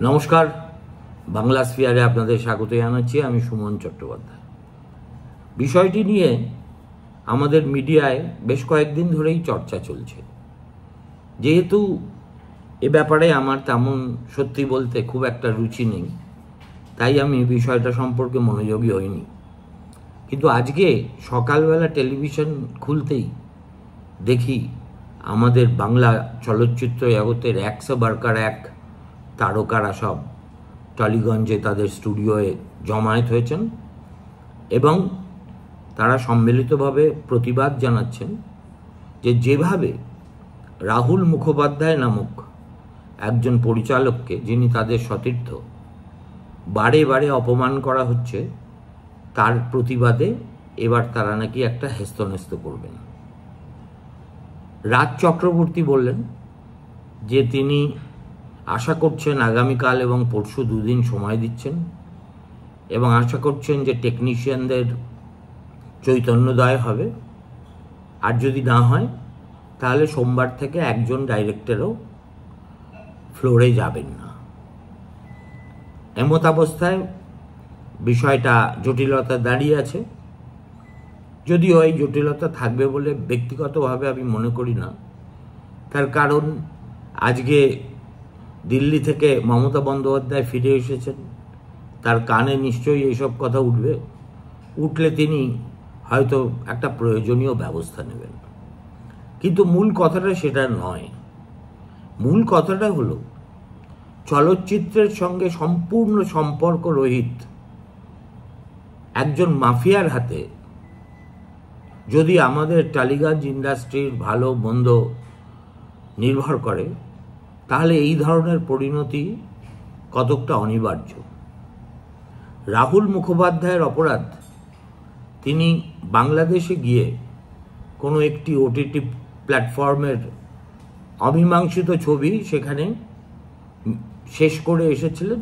নমস্কার, বাংলা স্ফিয়ারে আপনাদের স্বাগত জানাচ্ছি। আমি সুমন চট্টোপাধ্যায়। বিষয়টি নিয়ে আমাদের মিডিয়ায় বেশ কয়েকদিন ধরেই চর্চা চলছে। যেহেতু এ ব্যাপারে আমার তেমন সত্যি বলতে খুব একটা রুচি নেই, তাই আমি বিষয়টা সম্পর্কে মনোযোগী হইনি। কিন্তু আজকে সকালবেলা টেলিভিশন খুলতেই দেখি আমাদের বাংলা চলচ্চিত্র জগতের 100 বারকার এক তারকারা সব টালিগঞ্জে তাদের স্টুডিওয়ে জমায়েত হয়েছেন এবং তারা সম্মিলিতভাবে প্রতিবাদ জানাচ্ছেন যে যেভাবে রাহুল মুখোপাধ্যায় নামক একজন পরিচালককে, যিনি তাদের সতীর্থ, বারে বারে অপমান করা হচ্ছে, তার প্রতিবাদে এবার তারা নাকি একটা হেস্তনেস্ত করবেন। রাজ চক্রবর্তী বললেন যে তিনি আশা করছেন আগামীকাল এবং পরশু দুদিন সময় দিচ্ছেন এবং আশা করছেন যে টেকনিশিয়ানদের চৈতন্যোদয় হবে, আর যদি না হয় তাহলে সোমবার থেকে একজন ডাইরেক্টরও ফ্লোরে যাবেন না। এমতাবস্থায় বিষয়টা জটিলতা দাঁড়িয়ে আছে। যদিও এই জটিলতা থাকবে বলে ব্যক্তিগতভাবে আমি মনে করি না। তার কারণ আজকে দিল্লি থেকে মমতা বন্দ্যোপাধ্যায় ফিরে এসেছেন, তার কানে নিশ্চয়ই এইসব কথা উঠবে। উঠলে তিনি হয়তো একটা প্রয়োজনীয় ব্যবস্থা নেবেন, কিন্তু মূল কথাটা সেটা নয়। মূল কথাটা হলো চলচ্চিত্রের সঙ্গে সম্পূর্ণ সম্পর্ক রহিত একজন মাফিয়ার হাতে যদি আমাদের টালিগঞ্জ ইন্ডাস্ট্রির ভালো মন্দ নির্ভর করে, তাহলে এই ধরনের পরিণতি কতকটা অনিবার্য। রাহুল মুখোপাধ্যায়ের অপরাধ, তিনি বাংলাদেশে গিয়ে কোনো একটি ওটিটি প্ল্যাটফর্মের অমীমাংসিত ছবি সেখানে শেষ করে এসেছিলেন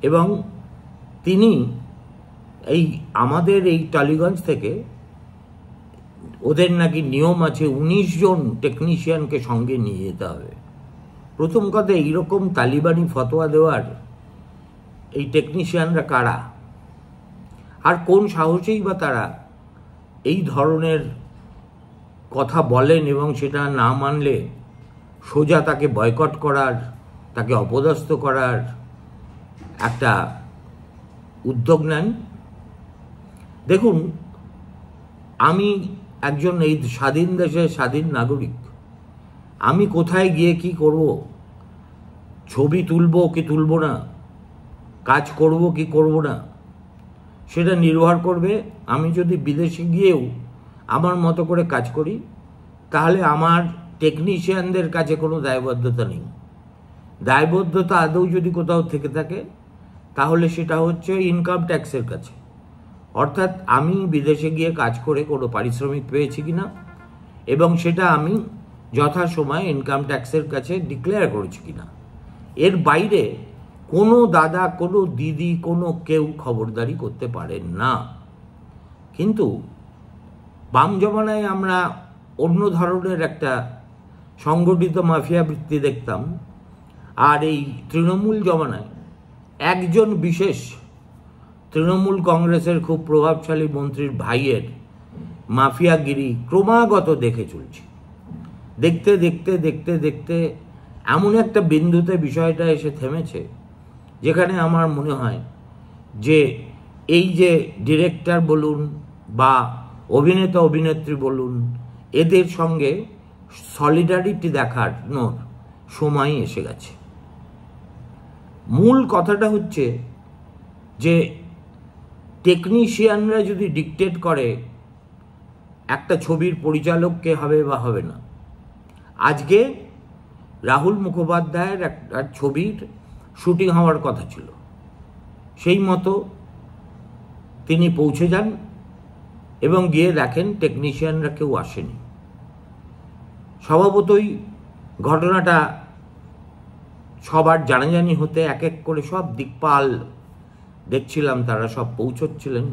এবং তিনি আমাদের এই টালিগঞ্জ থেকে, ওদের নাকি নিয়ম আছে 19 জন টেকনিশিয়ানকে সঙ্গে নিয়ে যেতে হবে। প্রথম কথা, এইরকম তালিবানি ফতোয়া দেওয়ার এই টেকনিশিয়ানরা কারা, আর কোন সাহসেই বা তারা এই ধরনের কথা বলেন এবং সেটা না মানলে সোজা তাকে বয়কট করার, তাকে অপদস্থ করার একটা উদ্যোগ নেন। দেখুন, আমি একজন এই স্বাধীন দেশের স্বাধীন নাগরিক। আমি কোথায় গিয়ে কি করব, ছবি তুলব কি তুলব না, কাজ করব কি করব না, সেটা নির্ভর করবে। আমি যদি বিদেশে গিয়েও আমার মতো করে কাজ করি, তাহলে আমার টেকনিশিয়ানদের কাছে কোনো দায়বদ্ধতা নেই। দায়বদ্ধতা আদৌ যদি কোথাও থেকে থাকে, তাহলে সেটা হচ্ছে ইনকাম ট্যাক্সের কাছে। অর্থাৎ আমি বিদেশে গিয়ে কাজ করে কোনো পারিশ্রমিক পেয়েছি কিনা এবং সেটা আমি যথাসময়ে ইনকাম ট্যাক্সের কাছে ডিক্লেয়ার করেছি কিনা। এর বাইরে কোনো দাদা, কোনো দিদি, কোনো কেউ খবরদারি করতে পারেন না। কিন্তু বাম জমানায় আমরা অন্য ধরনের একটা সংগঠিত মাফিয়া বৃত্তি দেখতাম, আর এই তৃণমূল জমানায় একজন বিশেষ তৃণমূল কংগ্রেসের খুব প্রভাবশালী মন্ত্রীর ভাইয়ের মাফিয়াগিরি ক্রমাগত দেখে চলছি। দেখতে দেখতে দেখতে দেখতে এমন একটা বিন্দুতে বিষয়টা এসে থেমেছে, যেখানে আমার মনে হয় যে এই যে ডিরেক্টর বলুন বা অভিনেতা অভিনেত্রী বলুন, এদের সঙ্গে সলিডারিটি দেখানোর সময় এসে গেছে। মূল কথাটা হচ্ছে যে টেকনিশিয়ানরা যদি ডিকটেট করে একটা ছবির পরিচালককে হবে বা হবে না। আজকে রাহুল মুখোপাধ্যায়ের একটা ছবির শুটিং হওয়ার কথা ছিল, সেই মতো তিনি পৌঁছে যান এবং গিয়ে দেখেন টেকনিশিয়ানরা কেউ আসেনি। স্বভাবতই ঘটনাটা সবার জানাজানি হতে এক এক করে সব দিকপাল দেখছিলাম, তারা সব পৌঁছচ্ছিলেন।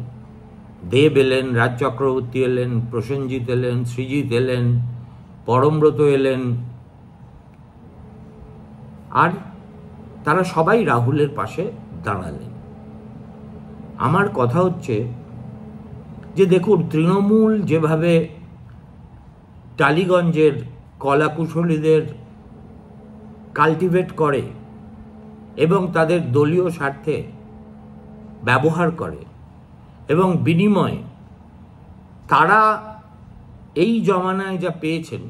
দেব এলেন, রাজ চক্রবর্তী এলেন, প্রসেনজিৎ এলেন, সৃজিত এলেন, পরমব্রত এলেন, আর তারা সবাই রাহুলের পাশে দাঁড়ালেন। আমার কথা হচ্ছে যে দেখুন, তৃণমূল যেভাবে টালিগঞ্জের কলাকুশলীদের কাল্টিভেট করে এবং তাদের দলীয় স্বার্থে ব্যবহার করে, এবং বিনিময়ে তারা এই জমানায় যা পেয়েছেন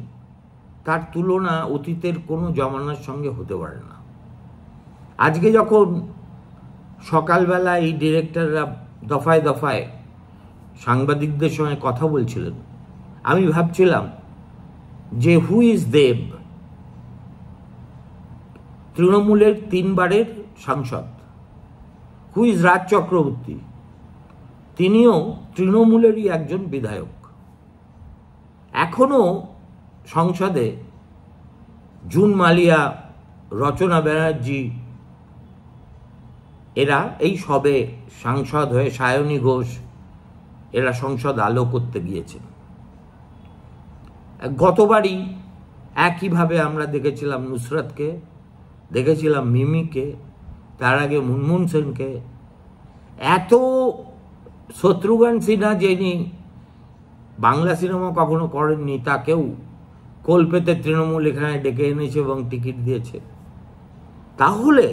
তার তুলনা অতীতের কোনো জমানার সঙ্গে হতে পারে না। আজকে যখন সকালবেলা এই ডিরেক্টররা দফায় দফায় সাংবাদিকদের সঙ্গে কথা বলছিলেন, আমি ভাবছিলাম যে হু ইজ দেব? তৃণমূলের 3 বারের সাংসদ। Who is Raj Chakraborty? তিনিও তৃণমূলেরই একজন বিধায়ক। এখনো সংসদে জুন মালিয়া, রচনা ব্যানার্জি এরা এই সবে সাংসদ হয়ে, সায়নী ঘোষ এরা সংসদ আলো করতে গিয়েছেন। গতবারই একইভাবে আমরা দেখেছিলাম নুসরতকে, দেখেছিলাম মিমিকে, তার আগে মুনমুন সেনকে। এত শত্রুঘ্ন সিনহা, যিনি বাংলা সিনেমা কখনো করেননি, তাকেও কল্পেতে তৃণমূল এখানে ডেকে এনেছে এবং টিকিট দিয়েছে। তাহলে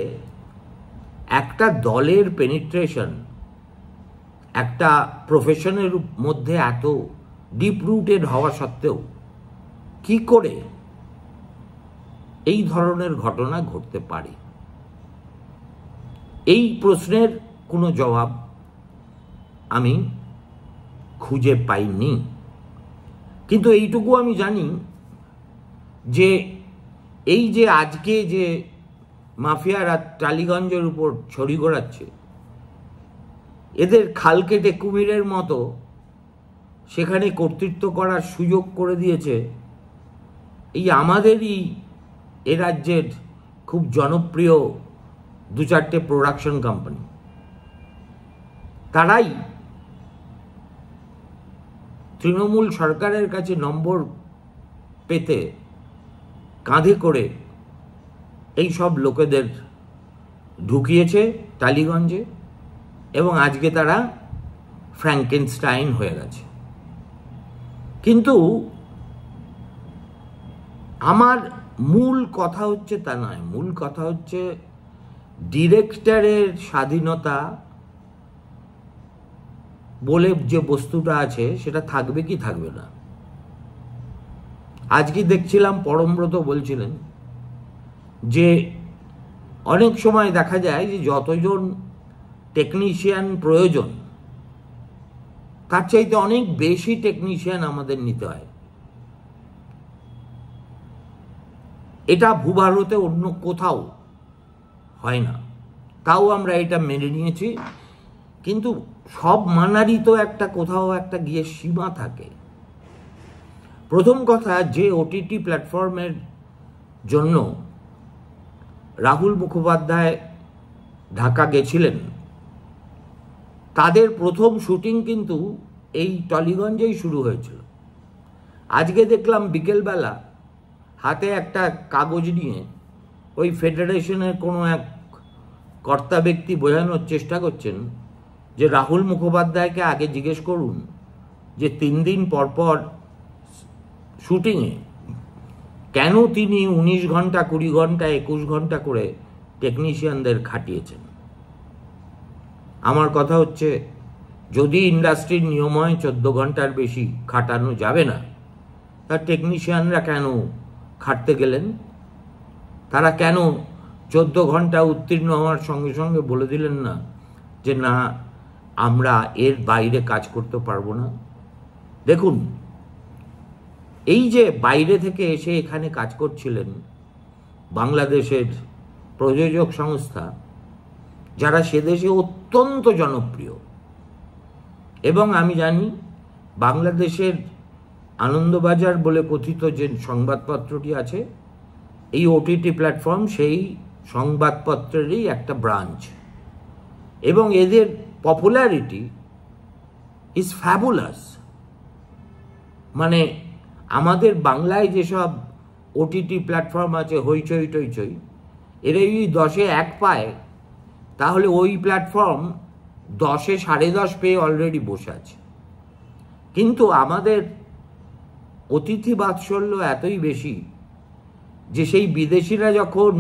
একটা দলের পেনিট্রেশন একটা প্রফেশনের মধ্যে এত ডিপ রুটেড হওয়া সত্ত্বেও কি করে এই ধরনের ঘটনা ঘটতে পারে? এই প্রশ্নের কোনো জবাব আমি খুঁজে পাইনি। কিন্তু এইটুকু আমি জানি যে এই যে আজকে যে মাফিয়ারা টালিগঞ্জের উপর ছড়ি ঘোরাচ্ছে, এদের খাল কেটে কুমিরের মতো সেখানে কর্তৃত্ব করার সুযোগ করে দিয়েছে এই আমাদেরই এ রাজ্যের খুব জনপ্রিয় 2-4টে প্রোডাকশন কোম্পানি। তারাই তৃণমূল সরকারের কাছে নম্বর পেতে কাঁধে করে এই সব লোকেদের ঢুকিয়েছে টালিগঞ্জে, এবং আজকে তারা ফ্র্যাঙ্কেনস্টাইন হয়ে গেছে। কিন্তু আমার মূল কথা হচ্ছে তা নয়। মূল কথা হচ্ছে ডিরেক্টরের স্বাধীনতা বলে যে বস্তুটা আছে সেটা থাকবে কি থাকবে না। আজকে দেখছিলাম পরমব্রত বলছিলেন যে অনেক সময় দেখা যায় যে যতজন টেকনিশিয়ান প্রয়োজন তার চাইতে অনেক বেশি টেকনিশিয়ান আমাদের নিতে হয়। এটা ভূভারতে অন্য কোথাও হয় না, তাও আমরা এটা মেনে নিয়েছি। কিন্তু সব মানারই তো একটা কোথাও একটা গিয়ে সীমা থাকে। প্রথম কথা, যে ওটিটি প্ল্যাটফর্মের জন্য রাহুল মুখোপাধ্যায় ঢাকা গেছিলেন, তাদের প্রথম শুটিং কিন্তু এই টলিগঞ্জেই শুরু হয়েছিল। আজকে দেখলাম বিকেলবেলা হাতে একটা কাগজ নিয়ে ওই ফেডারেশনের কোনো এক কর্তা ব্যক্তি বোঝানোর চেষ্টা করছেন যে রাহুল মুখোপাধ্যায়কে আগে জিজ্ঞেস করুন যে 3 দিন পরপর শুটিংয়ে কেন তিনি 19 ঘন্টা, 20 ঘন্টা, 21 ঘন্টা করে টেকনিশিয়ানদের খাটিয়েছেন। আমার কথা হচ্ছে, যদি ইন্ডাস্ট্রির নিয়ম হয় 14 ঘন্টার বেশি খাটানো যাবে না, তার টেকনিশিয়ানরা কেন খাটতে গেলেন? তারা কেন 14 ঘন্টা উত্তীর্ণ হওয়ার সঙ্গে সঙ্গে বলে দিলেন না যে না, আমরা এর বাইরে কাজ করতে পারবো না? দেখুন, এই যে বাইরে থেকে এসে এখানে কাজ করছিলেন বাংলাদেশের প্রযোজক সংস্থা, যারা সে দেশে অত্যন্ত জনপ্রিয়, এবং আমি জানি বাংলাদেশের আনন্দবাজার বলে কথিত যে সংবাদপত্রটি আছে, এই ওটিটি প্ল্যাটফর্ম সেই সংবাদপত্রেরই একটা ব্রাঞ্চ, এবং এদের পপুলারিটি ইজ ফ্যাবুলাস। মানে আমাদের বাংলায় যেসব ওটিটি প্ল্যাটফর্ম আছে, হইচই টইচই, এরা যদি 10-এ 1 পায়, তাহলে ওই প্ল্যাটফর্ম 10-এ 10.5 পেয়ে অলরেডি বসে আছে। কিন্তু আমাদের অতিথি বাৎসল্য এতই বেশি যে সেই বিদেশিরা যখন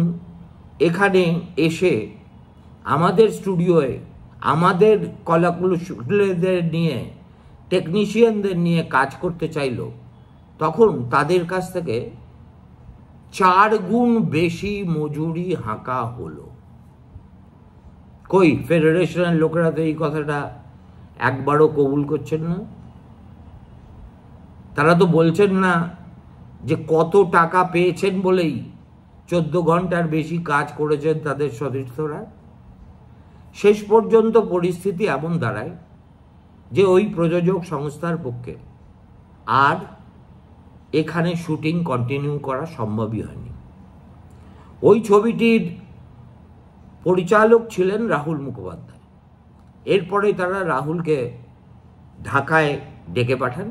এখানে এসে আমাদের স্টুডিওয়ে আমাদের কলাকুশলীদের নিয়ে, টেকনিশিয়ানদের নিয়ে কাজ করতে চাইল, তখন তাদের কাছ থেকে 4 গুণ বেশি মজুরি হাঁকা হলো। কই ফেডারেশনের লোকেরা তো এই কথাটা একবারও কবুল করছেন না। তারা তো বলছেন না যে কত টাকা পেয়েছেন বলেই 14 ঘন্টার বেশি কাজ করেছেন তাদের সতীর্থরা। শেষ পর্যন্ত পরিস্থিতি এমন দাঁড়ায় যে ওই প্রযোজক সংস্থার পক্ষে আর এখানে শুটিং কন্টিনিউ করা সম্ভবই হয়নি। ওই ছবিটির পরিচালক ছিলেন রাহুল মুখোপাধ্যায়। এরপরে তারা রাহুলকে ঢাকায় ডেকে পাঠান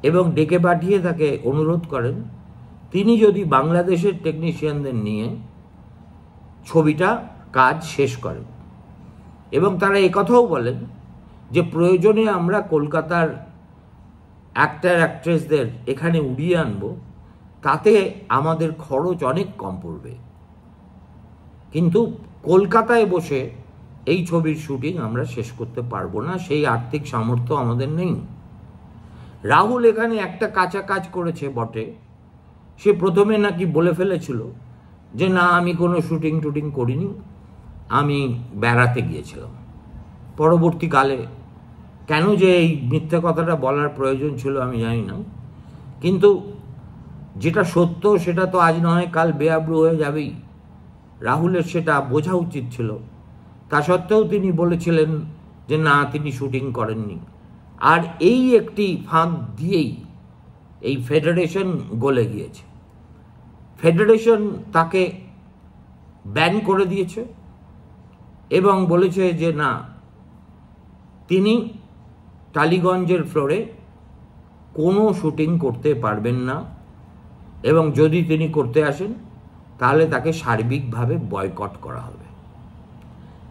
এবং ডেকে পাঠিয়ে তাকে অনুরোধ করেন তিনি যদি বাংলাদেশের টেকনিশিয়ানদের নিয়ে ছবিটা কাজ শেষ করেন। এবং তারা একথাও বলেন যে প্রয়োজনে আমরা কলকাতার অ্যাক্টর অ্যাক্ট্রেসদের এখানে উড়িয়ে আনব, তাতে আমাদের খরচ অনেক কম পড়বে, কিন্তু কলকাতায় বসে এই ছবির শুটিং আমরা শেষ করতে পারবো না, সেই আর্থিক সামর্থ্য আমাদের নেই। রাহুল এখানে একটা কাঁচা কাজ করেছে বটে, সে প্রথমে নাকি বলে ফেলেছিল যে না আমি কোনো শুটিং টুটিং করিনি, আমি বেড়াতে গিয়েছিলাম। পরবর্তীকালে কেন যে এই মিথ্যে কথাটা বলার প্রয়োজন ছিল আমি জানি না, কিন্তু যেটা সত্য সেটা তো আজ নয় কাল বেআব্রু হয়ে যাবেই। রাহুলের সেটা বোঝা উচিত ছিল। তা সত্ত্বেও তিনি বলেছিলেন যে না তিনি শুটিং করেননি। আর এই একটি ফাঁক দিয়েই এই ফেডারেশন গলে গিয়েছে। ফেডারেশন তাকে ব্যান করে দিয়েছে এবং বলেছে যে না, তিনি টালিগঞ্জের ফ্লোরে কোনো শুটিং করতে পারবেন না, এবং যদি তিনি করতে আসেন তাহলে তাকে সার্বিকভাবে বয়কট করা হবে।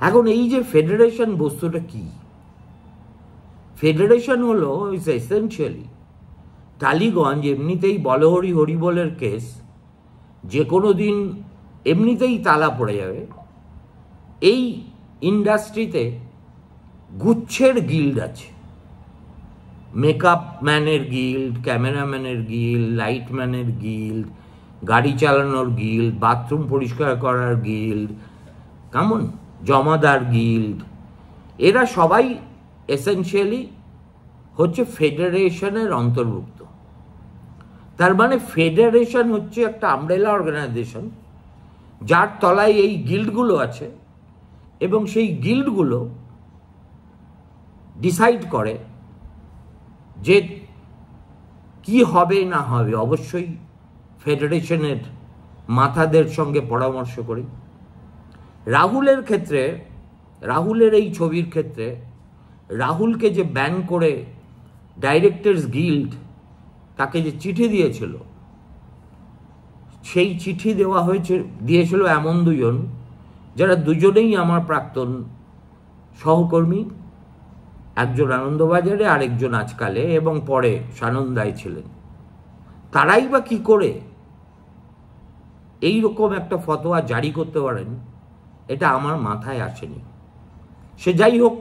এখন এই যে ফেডারেশন বস্তুটা কি? ফেডারেশন হলো এসেনশিয়ালি টালিগঞ্জ এমনিতেই বলহরি হরিবলের কেস, যে কোনো দিন এমনিতেই তালা পড়ে যাবে। এই ইন্ডাস্ট্রিতে গুচ্ছের গিল্ড আছে, মেকআপ ম্যানের গিল্ড, ক্যামেরাম্যানের গিল্ড, লাইটম্যানের গিল্ড, গাড়ি চালানোর গিল্ড, বাথরুম পরিষ্কার করার গিল্ড, কেমন জমাদার গিল্ড, এরা সবাই এসেনশিয়ালি হচ্ছে ফেডারেশনের অন্তর্ভুক্ত। তার মানে ফেডারেশন হচ্ছে একটা আমব্রেলা অর্গানাইজেশন যার তলায় এই গিল্ডগুলো আছে, এবং সেই গিল্ডগুলো ডিসাইড করে যে কি হবে না হবে, অবশ্যই ফেডারেশনের মাথাদের সঙ্গে পরামর্শ করি। রাহুলের ক্ষেত্রে, রাহুলের এই ছবির ক্ষেত্রে রাহুলকে যে ব্যান করে ডাইরেক্টরস গিল্ড তাকে যে চিঠি দিয়েছিল, সেই চিঠি দিয়েছিল এমন দুজন যারা দুজনেই আমার প্রাক্তন সহকর্মী, একজন আনন্দবাজারে আরেকজন আজকালে, এবং পরে সানন্দায় ছিলেন। তারাই বা কি করে এই রকম একটা ফতোয়া জারি করতে পারেন এটা আমার মাথায় আসেনি। সে যাই হোক,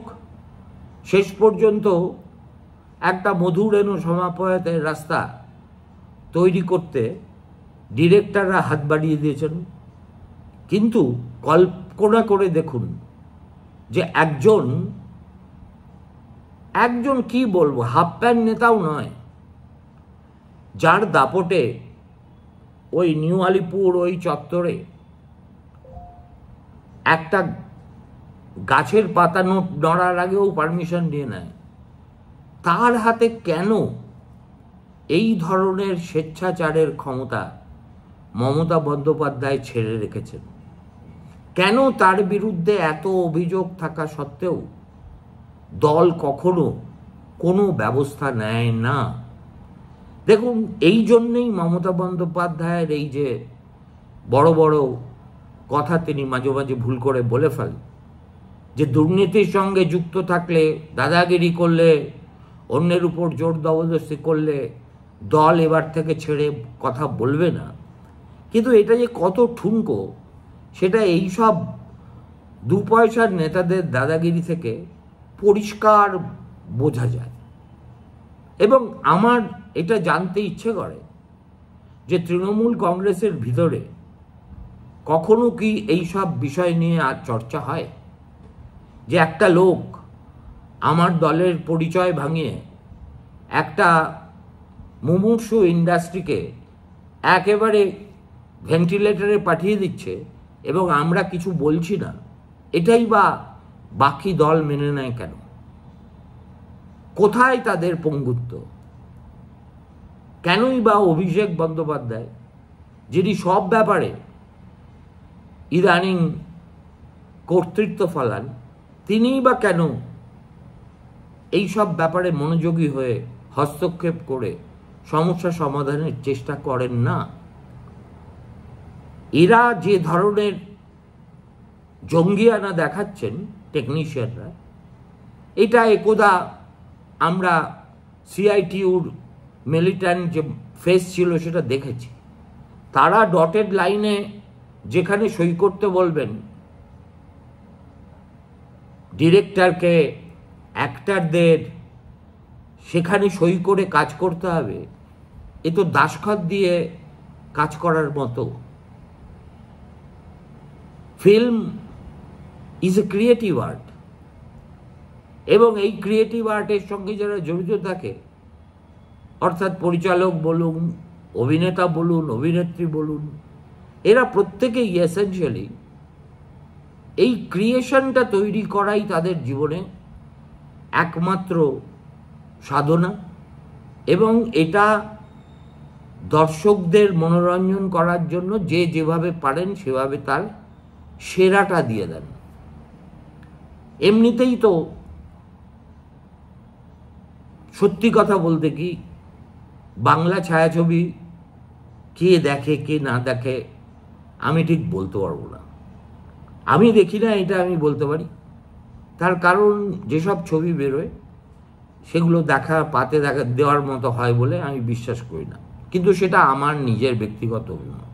শেষ পর্যন্ত একটা মধুরেণু সমাপয়াতের রাস্তা তৈরি করতে ডিরেক্টররা হাত বাড়িয়ে দিয়েছেন। কিন্তু কল্পনা করে দেখুন যে একজন কি বলবো, হাফ প্যান্ট নেতাও নয়, যার দাপটে ওই নিউ আলিপুর ওই চত্বরে একটা গাছের পাতা নড়ার আগেও পারমিশন নিয়ে নেয়, তার হাতে কেন এই ধরনের স্বেচ্ছাচারের ক্ষমতা মমতা বন্দ্যোপাধ্যায় ছেড়ে রেখেছেন? কেন তার বিরুদ্ধে এত অভিযোগ থাকা সত্ত্বেও দল কখনো কোনো ব্যবস্থা নেয় না? দেখুন, এই জন্যেই মমতা বন্দ্যোপাধ্যায়ের এই যে বড় বড় কথা তিনি মাঝে মাঝে ভুল করে বলে ফেলেন, যে দুর্নীতির সঙ্গে যুক্ত থাকলে, দাদাগিরি করলে, অন্যের উপর জোর জবরদস্তি করলে দল এবার থেকে ছেড়ে কথা বলবে না। কিন্তু এটা যে কত ঠুনকো সেটা এইসব দু পয়সার নেতাদের দাদাগিরি থেকে পরিষ্কার বোঝা যায়। এবং আমার এটা জানতে ইচ্ছে করে যে তৃণমূল কংগ্রেসের ভিতরে কখনো কি এইসব বিষয় নিয়ে আর চর্চা হয়, যে একটা লোক আমার দলের পরিচয় ভাঙিয়ে একটা মুমূর্ষু ইন্ডাস্ট্রিকে একেবারে ভেন্টিলেটরে পাঠিয়ে দিচ্ছে এবং আমরা কিছু বলছি না, এটাই বা বাকি দল মেনে নেয় কেন? কোথায় তাদের পঙ্গুত্ব? কেনই বা অভিষেক বন্দ্যোপাধ্যায়, যিনি সব ব্যাপারে ইদানিং কর্তৃত্ব ফলান, তিনিই বা কেন এইসব ব্যাপারে মনোযোগী হয়ে হস্তক্ষেপ করে সমস্যা সমাধানের চেষ্টা করেন না? এরা যে ধরনের জঙ্গিয়ানা দেখাচ্ছেন টেকনিশিয়ানরা, এটা একদা আমরা সিআইটিউর মিলিট্যান্ট যে ফেস ছিল সেটা দেখেছি। তারা ডটেড লাইনে যেখানে সই করতে বলবেন ডিরেক্টরকে, অ্যাক্টরদের, সেখানে সই করে কাজ করতে হবে। এ তো দাসখত দিয়ে কাজ করার মতো। Film is a creative art, এবং এই ক্রিয়েটিভ আর্টের সঙ্গে যারা জড়িত থাকে, অর্থাৎ পরিচালক বলুন, অভিনেতা বলুন, অভিনেত্রী বলুন, এরা প্রত্যেকেই এসেনশিয়ালি এই ক্রিয়েশনটা তৈরি করাই তাদের জীবনে একমাত্র সাধনা, এবং এটা দর্শকদের মনোরঞ্জন করার জন্য যে যেভাবে পারেন সেভাবে তার সেরাটা দিয়ে দেন। এমনিতেই তো সত্যি কথা বলতে কি, বাংলা ছায়াছবি কে দেখে কে না দেখে আমি ঠিক বলতে পারবো না। আমি দেখি না, এটা আমি বলতে পারি। তার কারণ যেসব ছবি বেরোয় সেগুলো পাতে দেখা দেওয়ার মতো হয় বলে আমি বিশ্বাস করি না। কিন্তু সেটা আমার নিজের ব্যক্তিগত অভিমত।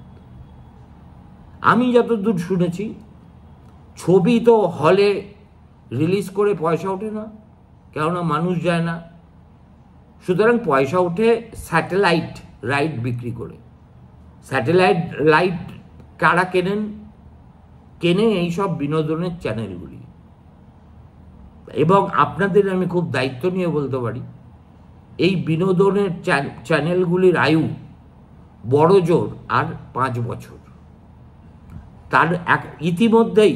আমি যতদূর শুনেছি, ছবি তো হলে রিলিজ করে পয়সা ওঠে না, কেননা মানুষ যায় না। সুতরাং পয়সা ওঠে স্যাটেলাইট রাইট বিক্রি করে। স্যাটেলাইট রাইট কারা কেনে এইসব বিনোদনের চ্যানেলগুলি। এবং আপনাদের আমি খুব দায়িত্ব নিয়ে বলতে পারি, এই বিনোদনের চ্যানেলগুলির আয়ু বড় জোর আর 5 বছর। তার ইতিমধ্যেই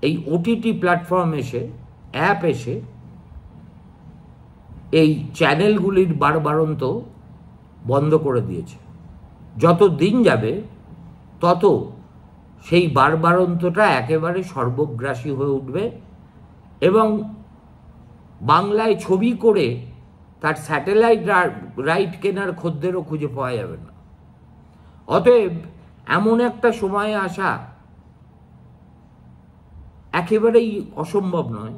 এই ওটিটি প্ল্যাটফর্ম এসে, অ্যাপ এসে এই চ্যানেলগুলির বারবারন্ত বন্ধ করে দিয়েছে। যত দিন যাবে তত সেই বারবারন্তটা একেবারে সর্বগ্রাসী হয়ে উঠবে, এবং বাংলায় ছবি করে তার স্যাটেলাইট রাইট কেনার খদ্দেরও খুঁজে পাওয়া যাবে না। অতএব এমন একটা সময়ে আসা একেবারেই অসম্ভব নয়,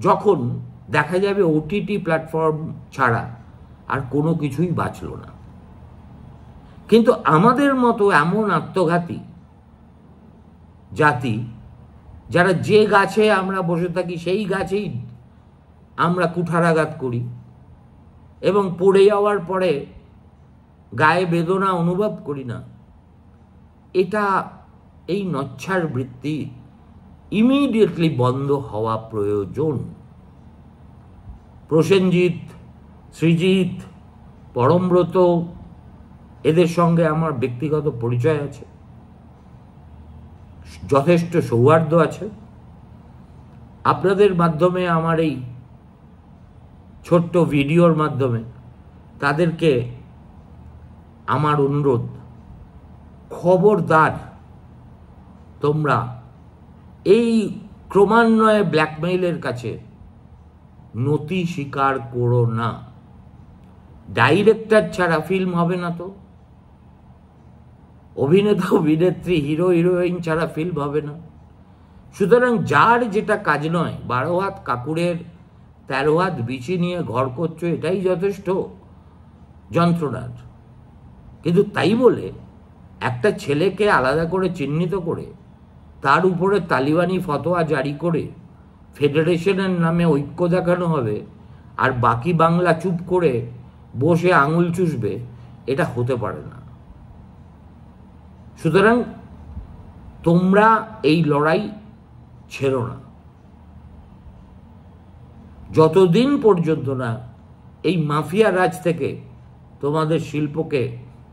যখন দেখা যাবে ওটিটি প্ল্যাটফর্ম ছাড়া আর কোনো কিছুই বাঁচল না। কিন্তু আমাদের মতো এমন আত্মঘাতী জাতি, যারা যে গাছে আমরা বসে থাকি সেই গাছেই আমরা কুঠারাঘাত করি, এবং পড়ে যাওয়ার পরে গায়ে বেদনা অনুভব করি না, এটা এই নচ্ছার বৃত্তি ইমিডিয়েটলি বন্ধ হওয়া প্রয়োজন। প্রসেনজিৎ, সৃজিত, পরমব্রত, এদের সঙ্গে আমার ব্যক্তিগত পরিচয় আছে, যথেষ্ট সৌহার্দ্য আছে। আপনাদের মাধ্যমে, আমার এই ছোট্ট ভিডিওর মাধ্যমে তাদেরকে আমার অনুরোধ, খবরদার তোমরা এই ক্রমান্বয়ে ব্ল্যাকমেইলের কাছে নতি স্বীকার করো না। ডাইরেক্টর ছাড়া ফিল্ম হবে না তো। অভিনেতা অভিনেত্রী হিরো হিরোইন ছাড়া ফিল্ম হবে না। সুতরাং যার যেটা কাজ নয়, 12 হাত কাপড়ের 13 হাত বিচি নিয়ে ঘর করছো, এটাই যথেষ্ট যন্ত্রণার। কিন্তু তাই বলে একটা ছেলেকে আলাদা করে চিহ্নিত করে তার উপরে তালিবানি ফতোয়া জারি করে ফেডারেশনের নামে ঐক্য দেখানো হবে, আর বাকি বাংলা চুপ করে বসে আঙুল চুষবে, এটা হতে পারে না। সুতরাং তোমরা এই লড়াই ছেড়ো না। যতদিন পর্যন্ত না এই মাফিয়া রাজ থেকে তোমাদের শিল্পকে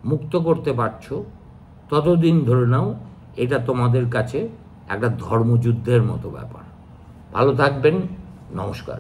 মুক্ত করতে পারছো, ততদিন ধরে নাও এটা তোমাদের কাছে একটা ধর্মযুদ্ধের মতো ব্যাপার। ভালো থাকবেন, নমস্কার।